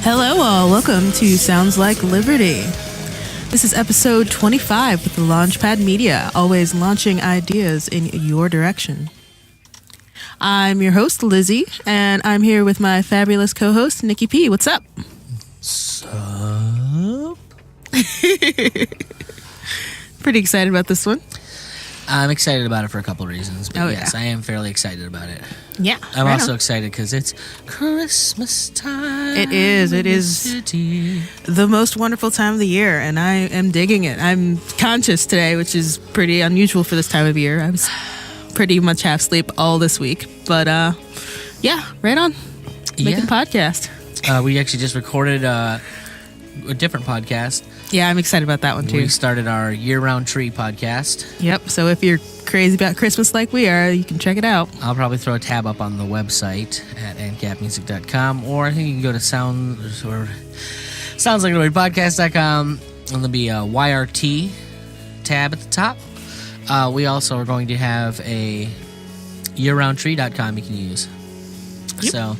Hello all, welcome to Sounds Like Liberty. This is episode 25 with the Launchpad Media, always launching ideas in your direction. I'm your host, Lizzie, and I'm here with my fabulous co-host, Nicky P. What's up? Sup? Pretty excited about this one. I'm excited about it for a couple of reasons, but yes, yeah. I am fairly excited about it. Yeah. I'm also excited because it's Christmas time. It is. It is city. the most wonderful time of the year, and I am digging it. I'm conscious today, which is pretty unusual for this time of year. I was pretty much half asleep all this week, but yeah, right on. Making a podcast. We actually just recorded a different podcast. Yeah, I'm excited about that one too. We started our year-round tree podcast. Yep, so if you're crazy about Christmas like we are, you can check it out. I'll probably throw a tab up on the website at ancapmusic.com, or I think you can go to soundsliketheWordpodcast.com, and there'll be a YRT tab at the top. We also are going to have a yearroundtree.com you can use. Yep. So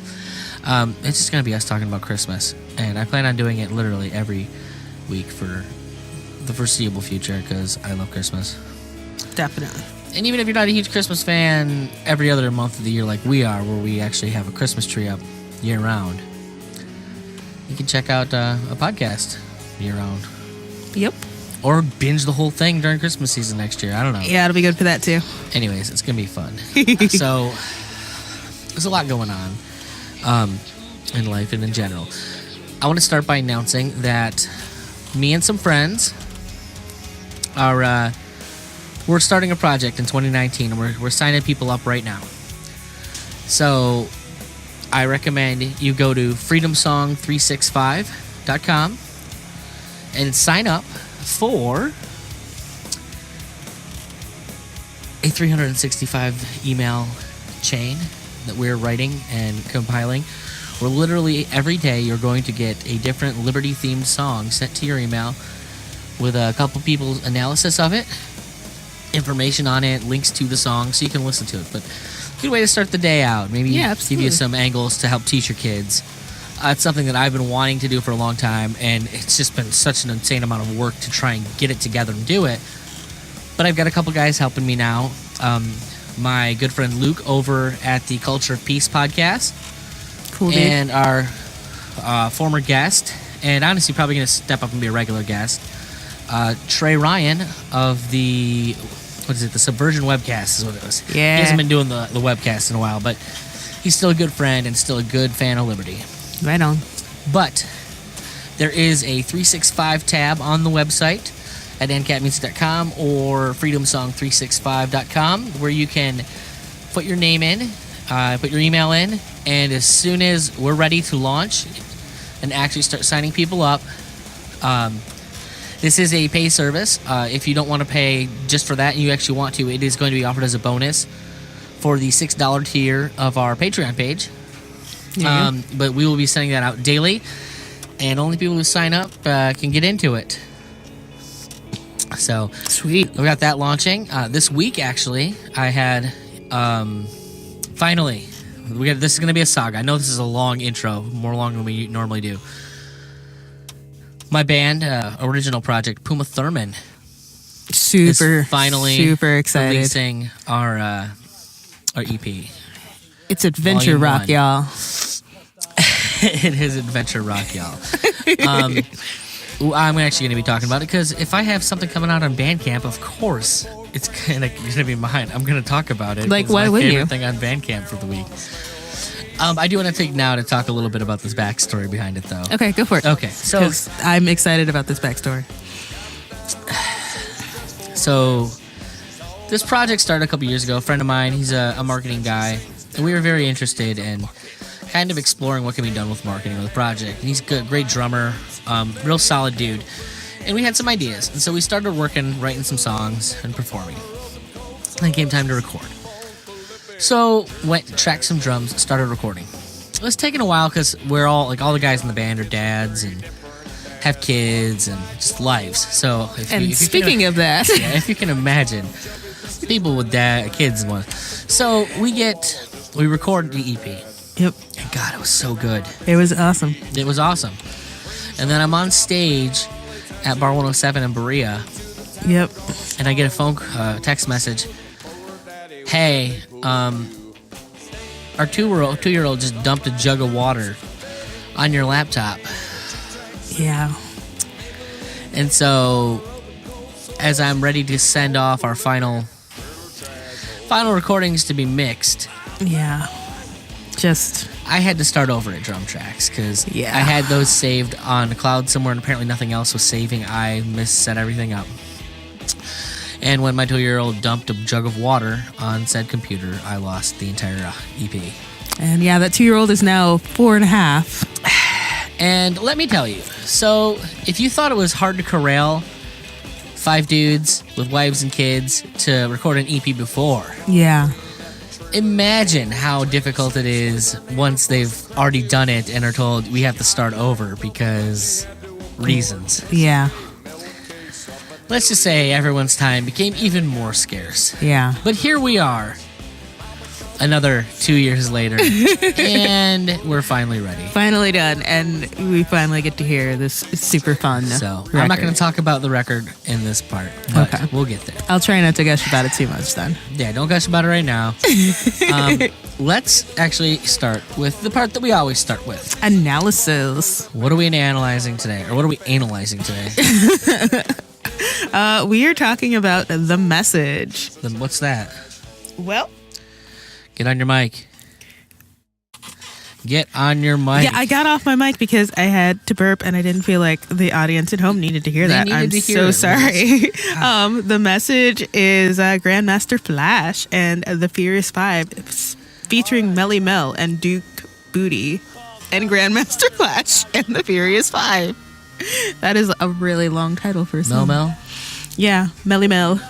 it's just going to be us talking about Christmas, and I plan on doing it literally every week for the foreseeable future because I love Christmas. Definitely. And even if you're not a huge Christmas fan, every other month of the year like we are, where we actually have a Christmas tree up year round, you can check out a podcast year round. Yep. Or binge the whole thing during Christmas season next year. I don't know. Yeah, it'll be good for that too. Anyways, it's going to be fun. So there's a lot going on in life and in general. I want to start by announcing that me and some friends are we're starting a project in 2019, and we're signing people up right now. So I recommend you go to freedomsong365.com and sign up for a 365 email chain that we're writing and compiling. Where literally every day you're going to get a different Liberty-themed song sent to your email with a couple people's analysis of it, information on it, links to the song, so you can listen to it. But good way to start the day out. Maybe give you some angles to help teach your kids. It's something that I've been wanting to do for a long time, and it's just been such an insane amount of work to try and get it together and do it. But I've got a couple guys helping me now. My good friend Luke over at the Culture of Peace podcast. Cool, dude. And our former guest, and honestly probably going to step up and be a regular guest, Trey Ryan of the Subversion Webcast is what it was. Yeah. He hasn't been doing the webcast in a while, but he's still a good friend and still a good fan of Liberty. Right on. But there is a 365 tab on the website at ancapmusic.com or freedomsong365.com where you can put your name in, put your email in, and as soon as we're ready to launch and actually start signing people up, this is a pay service. If you don't want to pay just for that and you actually want to, it is going to be offered as a bonus for the $6 tier of our Patreon page. Yeah. But we will be sending that out daily, and only people who sign up can get into it. So sweet. We got that launching this week. Actually, I had finally. This is going to be a saga. I know this is a long intro, more long than we normally do. My band, original project, Puma Thurman, is finally super excited. Releasing our EP. It's adventure rock, y'all. It is adventure rock, y'all. I'm actually going to be talking about it because if I have something coming out on Bandcamp, of course it's going to be mine. I'm going to talk about it. Like, why wouldn't you? It's my favorite thing on Bandcamp for the week. I do want to take now to talk a little bit about this backstory behind it, though. Okay, go for it. Okay, so I'm excited about this backstory. So this project started a couple years ago. A friend of mine, he's a marketing guy, and we were very interested in kind of exploring what can be done with marketing with the project. And he's a great drummer, real solid dude. And we had some ideas. And so we started writing some songs and performing. And it came time to record. So went, tracked some drums, started recording. It was taking a while because we're all the guys in the band are dads and have kids and just lives. So speaking of that, yeah, if you can imagine, people with kids and what. So we recorded the EP. Yep. And God, it was so good. It was awesome. It was awesome. And then I'm on stage at Bar 107 in Berea. Yep. And I get a text message. Hey, our two-year-old just dumped a jug of water on your laptop. Yeah. And so, as I'm ready to send off our final recordings to be mixed, yeah, I had to start over at drum tracks because yeah. I had those saved on the cloud somewhere, and apparently nothing else was saving. I set everything up. And when my 2-year-old dumped a jug of water on said computer, I lost the entire EP. And yeah, that 2-year-old is now 4.5. And let me tell you, so if you thought it was hard to corral 5 dudes with wives and kids to record an EP before, yeah, imagine how difficult it is once they've already done it and are told we have to start over because reasons. Yeah. Let's just say everyone's time became even more scarce. Yeah. But here we are, another 2 years later, and we're finally ready. Finally done, and we finally get to hear this super fun record. I'm not going to talk about the record in this part, but okay. We'll get there. I'll try not to gush about it too much then. Yeah, don't gush about it right now. Let's actually start with the part that we always start with. Analysis. What are we analyzing today? Or what are we analyzing today? We are talking about The Message. Then what's that? Well, get on your mic. Get on your mic. Yeah, I got off my mic because I had to burp and I didn't feel like the audience at home needed to hear that. I'm so sorry. The Message is Grandmaster Flash and the Furious Five featuring Melly Mel and Duke Booty and Grandmaster Flash and the Furious Five. That is a really long title for a song. Mel? Yeah, Melly Mel.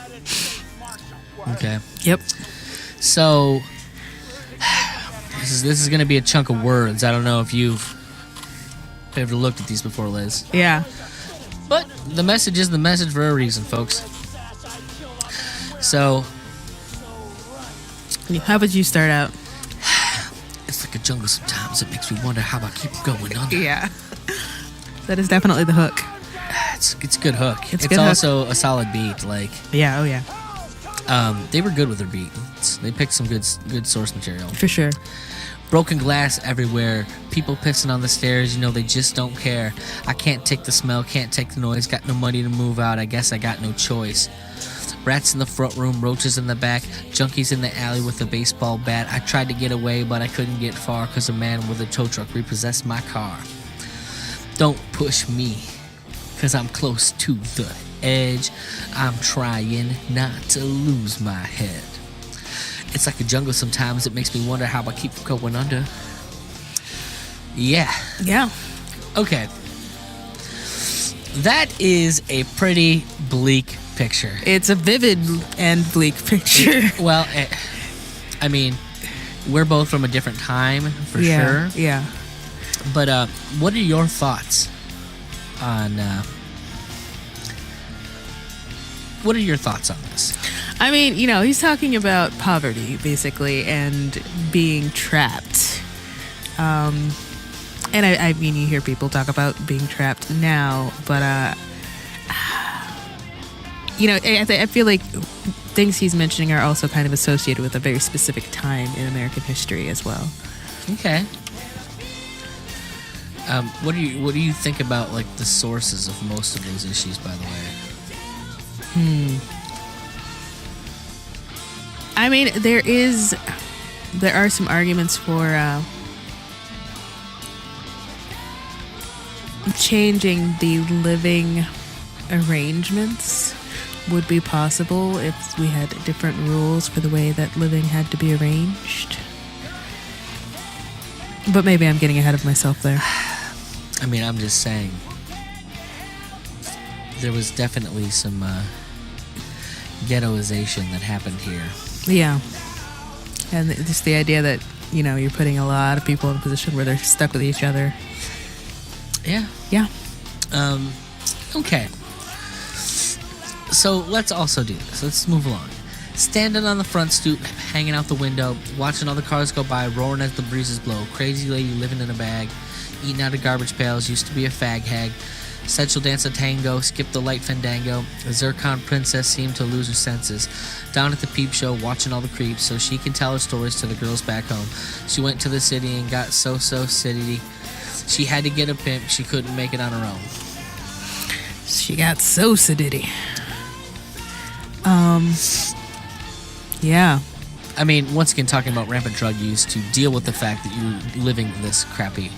Okay. Yep. So this is going to be a chunk of words. I don't know if you've ever looked at these before, Liz. Yeah. But the message is the message for a reason, folks. So how would you start out? It's like a jungle sometimes. It makes me wonder how I keep going under. Yeah. That is definitely the hook. It's a good hook. It's good also a solid beat. Like yeah, oh yeah. They were good with their beats. They picked some good source material. For sure. Broken glass everywhere. People pissing on the stairs. They just don't care. I can't take the smell. Can't take the noise. Got no money to move out. I guess I got no choice. Rats in the front room. Roaches in the back. Junkies in the alley with a baseball bat. I tried to get away, but I couldn't get far because a man with a tow truck repossessed my car. Don't push me, cause I'm close to the edge. I'm trying not to lose my head. It's like a jungle sometimes. It makes me wonder how I keep going under. Yeah. Yeah. Okay. That is a pretty bleak picture. It's a vivid and bleak picture. I mean, we're both from a different time, for sure. Yeah. But what are your thoughts on this? I mean, he's talking about poverty basically and being trapped. And I mean, you hear people talk about being trapped now, but I feel like things he's mentioning are also kind of associated with a very specific time in American history as well. Okay. What do you think about like the sources of most of those issues, by the way? I mean, there are some arguments for changing the living arrangements would be possible if we had different rules for the way that living had to be arranged. But maybe I'm getting ahead of myself there. I mean, I'm just saying, there was definitely some ghettoization that happened here. Yeah. And just the idea that, you're putting a lot of people in a position where they're stuck with each other. Yeah. Yeah. Okay. So let's also do this. Let's move along. Standing on the front stoop, hanging out the window, watching all the cars go by, roaring as the breezes blow. Crazy lady living in a bag, eating out of garbage pails, used to be a fag hag. Said she'll dance a tango, skip the light fandango. A zircon princess seemed to lose her senses. Down at the peep show, watching all the creeps, so she can tell her stories to the girls back home. She went to the city and got so city. She had to get a pimp, she couldn't make it on her own. She got so sedity. Yeah. I mean, once again, talking about rampant drug use to deal with the fact that you're living this crappy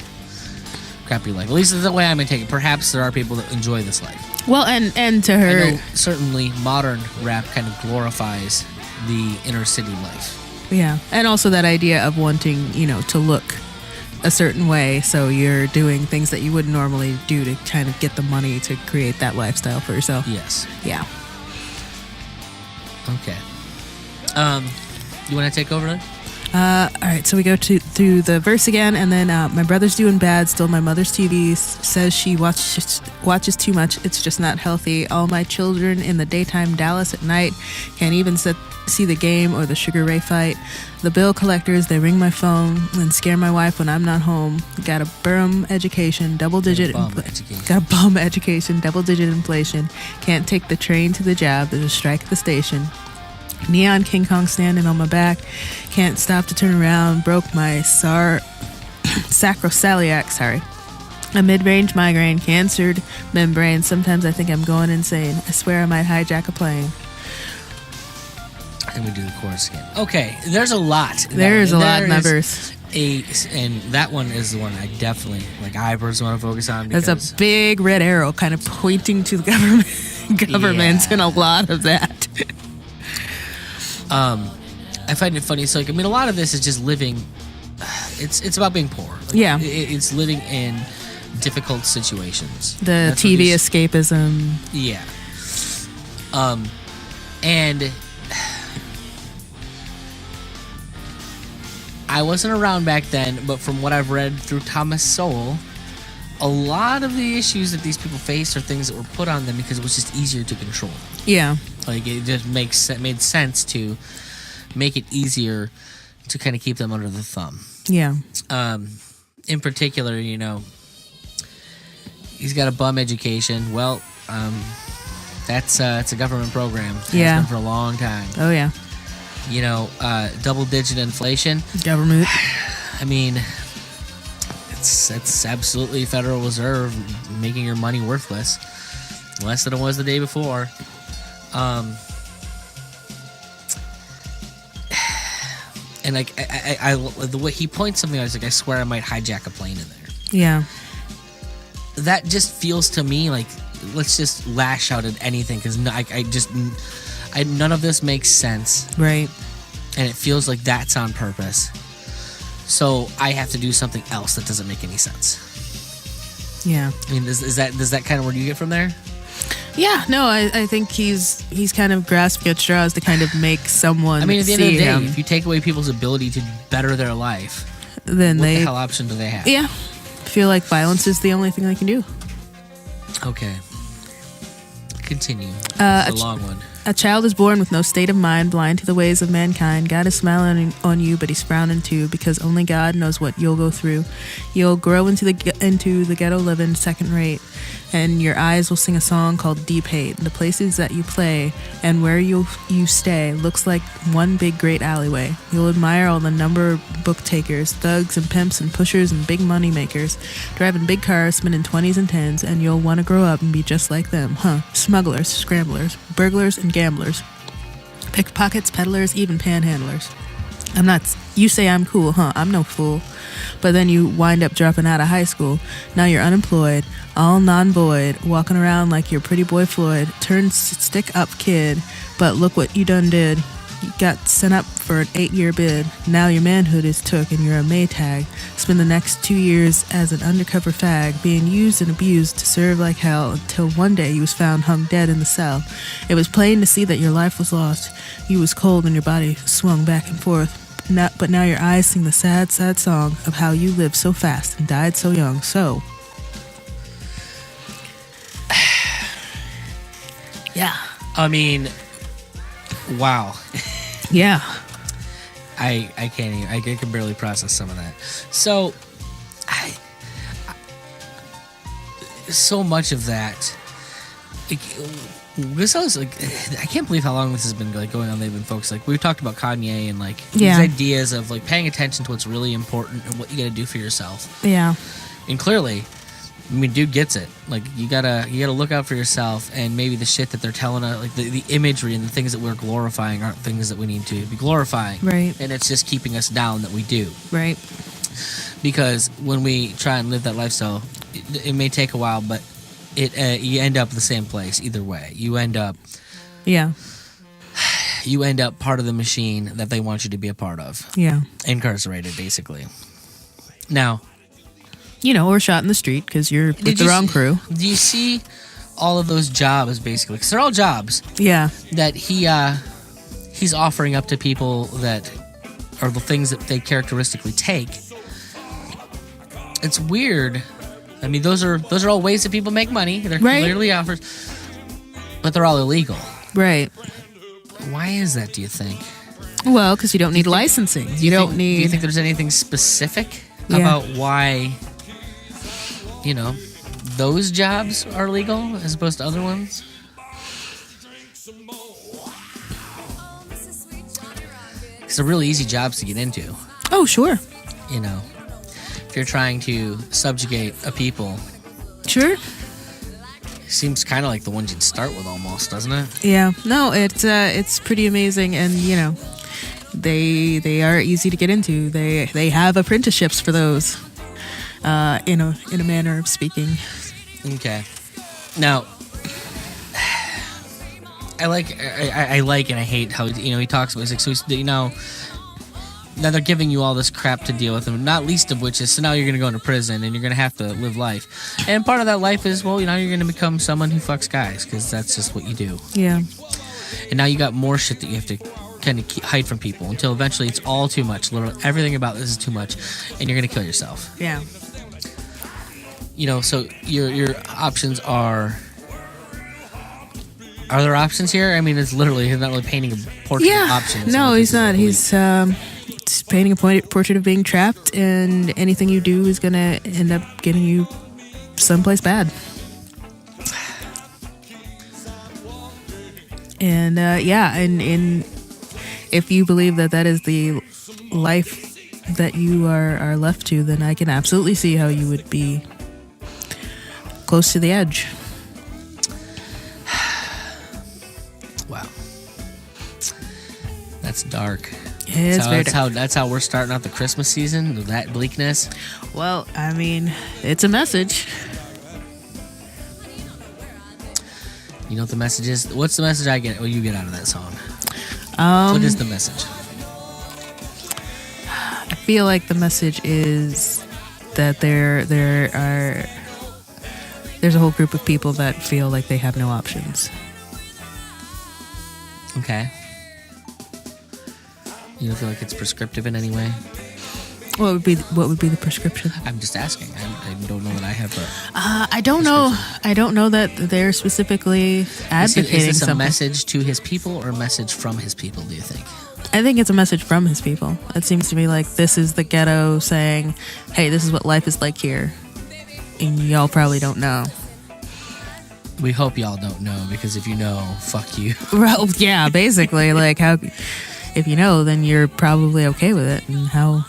life. At least that's the way I'm going to take it. Perhaps there are people that enjoy this life. Well, and to her... I know certainly modern rap kind of glorifies the inner city life. Yeah. And also that idea of wanting, to look a certain way. So you're doing things that you wouldn't normally do to kind of get the money to create that lifestyle for yourself. Yes. Yeah. Okay. You want to take over then? All right, so we go through the verse again, and then my brother's doing bad, stole my mother's TV, says she watches too much, it's just not healthy. All my children in the daytime, Dallas at night, can't even see the game or the Sugar Ray fight. The bill collectors, they ring my phone and scare my wife when I'm not home. Got a bum education, double-digit inflation. Can't take the train to the job, there's a strike at the station. Neon King Kong standing on my back. Can't stop to turn around. Broke my sacroceliac, A mid-range migraine. Cancered membrane. Sometimes I think I'm going insane. I swear I might hijack a plane. And we do the chorus again. Okay, there's a lot. There's a lot in that verse. And that one is the one I definitely, I first want to focus on. There's a big red arrow kind of pointing to the government in a lot of that. I find it funny. So, a lot of this is just living. It's about being poor. Yeah, it's living in difficult situations. That's TV escapism. Yeah. And I wasn't around back then, but from what I've read through Thomas Sowell, a lot of the issues that these people faced are things that were put on them because it was just easier to control. Yeah. It just made sense to make it easier to kind of keep them under the thumb. Yeah. In particular, he's got a bum education. Well, that's a government program. Yeah. It's been for a long time. Oh yeah. Double-digit inflation. Government. I mean, it's absolutely Federal Reserve making your money worthless, less than it was the day before. And I the way he points something, I was like, I swear I might hijack a plane in there. Yeah. That just feels to me like, let's just lash out at anything, because none of this makes sense. Right. And it feels like that's on purpose. So I have to do something else that doesn't make any sense. Yeah. I mean, does that kind of where you get from there? Yeah, no, I think he's kind of grasping at straws to kind of make someone. I mean, at the end of the day, if you take away people's ability to better their life, then what the hell option do they have? Yeah, I feel like violence is the only thing they can do. Okay. Continue. It's a long one. A child is born with no state of mind, blind to the ways of mankind. God is smiling on you, but he's frowning too, because only God knows what you'll go through. You'll grow into the ghetto living second rate, and your eyes will sing a song called Deep Hate. The places that you play and where you stay looks like one big great alleyway. You'll admire all the number of book takers, thugs and pimps and pushers and big money makers, driving big cars, spending 20s and 10s, and you'll want to grow up and be just like them. Smugglers, scramblers, burglars, and gamblers. Pickpockets, peddlers, even panhandlers. You say I'm cool, I'm no fool. But then you wind up dropping out of high school. Now you're unemployed, all non-void, walking around like you're pretty boy Floyd. Turned stick-up kid, but look what you done did. You got sent up for an 8-year bid. Now your manhood is took and you're a Maytag. Spend the next 2 years as an undercover fag, being used and abused to serve like hell until one day you was found hung dead in the cell. It was plain to see that your life was lost. You was cold and your body swung back and forth. But now your eyes sing the sad, sad song of how you lived so fast and died so young. So, yeah. I mean, wow. Yeah. I can't even, I can barely process some of that. So, so much of that, this was like, I can't believe how long this has been like going on. They've been focused, like we've talked about Kanye and like these ideas of like paying attention to what's really important and what you got to do for yourself. Yeah. And clearly, I mean, dude gets it. Like you gotta look out for yourself, and maybe the shit that they're telling us, like the imagery and the things that we're glorifying aren't things that we need to be glorifying. Right. And it's just keeping us down that we do. Right. Because when we try and live that lifestyle, it may take a while, but you end up the same place either way. You end up part of the machine that they want you to be a part of. Yeah. Incarcerated, basically. Now, or shot in the street because you're with the wrong crew. Do you see all of those jobs, basically? Because they're all jobs. Yeah. That he's offering up to people that are the things that they characteristically take. It's weird. I mean, those are all ways that people make money. They're clearly offers, but they're all illegal. Right. Why is that, do you think? Well, because you don't need licensing. You don't need... Do you think there's anything specific about why, those jobs are legal as opposed to other ones? Because they're really easy jobs to get into. Oh, sure. If you're trying to subjugate a people. Sure. Seems kind of like the ones you'd start with almost, doesn't it? Yeah. No, it's pretty amazing, and they are easy to get into. They have apprenticeships for those. In a manner of speaking. Okay. Now, I like and I hate how he talks about it. So now they're giving you all this crap to deal with, and not least of which is, so now you're going to go into prison and you're going to have to live life. And part of that life is, well, you're going to become someone who fucks guys, because that's just what you do. Yeah. And now you got more shit that you have to kind of hide from people until eventually it's all too much. Literally everything about this is too much, and you're going to kill yourself. Yeah. So your options are there options here? I mean, it's literally, he's not really painting a portrait of options. No, he's not. He's painting a portrait of being trapped, and anything you do is going to end up getting you someplace bad. And, and if you believe that is the life that you are left to, then I can absolutely see how you would be close to the edge. Wow. That's dark. Yeah, it's very dark. That's how we're starting out the Christmas season, with that bleakness. Well, I mean, it's a message. You know what the message is? What's the message I get? What you get out of that song? What is the message? I feel like the message is that there's a whole group of people that feel like they have no options. Okay. You don't feel like it's prescriptive in any way? What would be the prescription? I'm just asking. I don't know that I have I don't know. I don't know that they're specifically advocating is this something. a message to his people or a message from his people, do you think? I think it's a message from his people. It seems to me like this is the ghetto saying, hey, this is what life is like here. And y'all probably don't know. We hope y'all don't know, because if you know, fuck you. Well, yeah, basically. Like, how, if you know, then you're probably okay with it. And how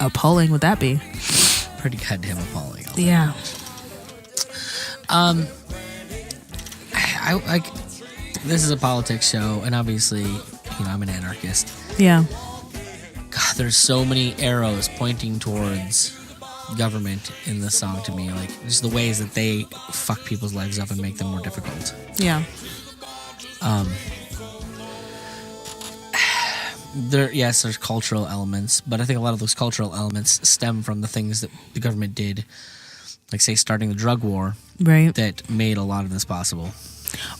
appalling would that be? Pretty goddamn appalling. Yeah. I like, this is a politics show, and obviously, I'm an anarchist. Yeah. God, there's so many arrows pointing towards government in this song to me, like just the ways that they fuck people's lives up and make them more difficult. Yeah. there's cultural elements, but I think a lot of those cultural elements stem from the things that the government did, like say starting the drug war, right? That made a lot of this possible.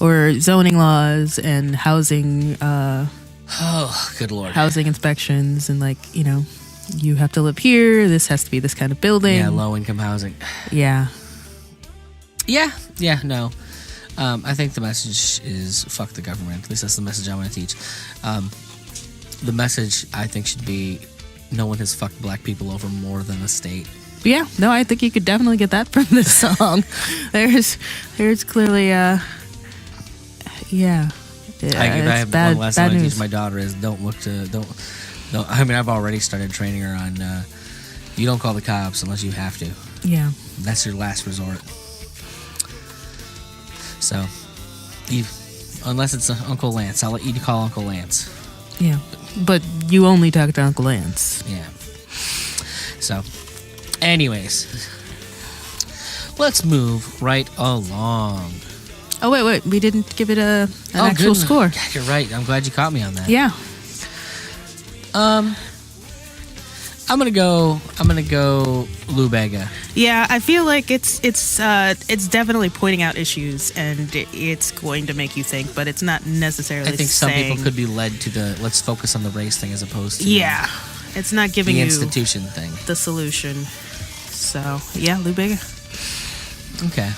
Or zoning laws and housing. Oh, good Lord! Housing inspections and you have to live here. This has to be this kind of building. Yeah, low income housing. Yeah. No. I think the message is fuck the government. At least that's the message I want to teach. The message I think should be no one has fucked black people over more than the state. Yeah, no, I think you could definitely get that from this song. There's clearly I have bad, one lesson I bad want to news. teach my daughter is don't. I mean, I've already started training her on. You don't call the cops unless you have to. Yeah, that's your last resort. So, unless it's Uncle Lance, I'll let you call Uncle Lance. Yeah, but you only talk to Uncle Lance. Yeah. So, anyways, let's move right along. Oh wait, we didn't give it an actual score. Yeah, you're right. I'm glad you caught me on that. Yeah. I'm gonna go Lou Bega. Yeah, I feel like it's definitely pointing out issues and it's going to make you think, but it's not necessarily. I think some people could be led to the let's focus on the race thing as opposed to it's not giving the you institution thing, the solution. So yeah, Lou Bega. Okay.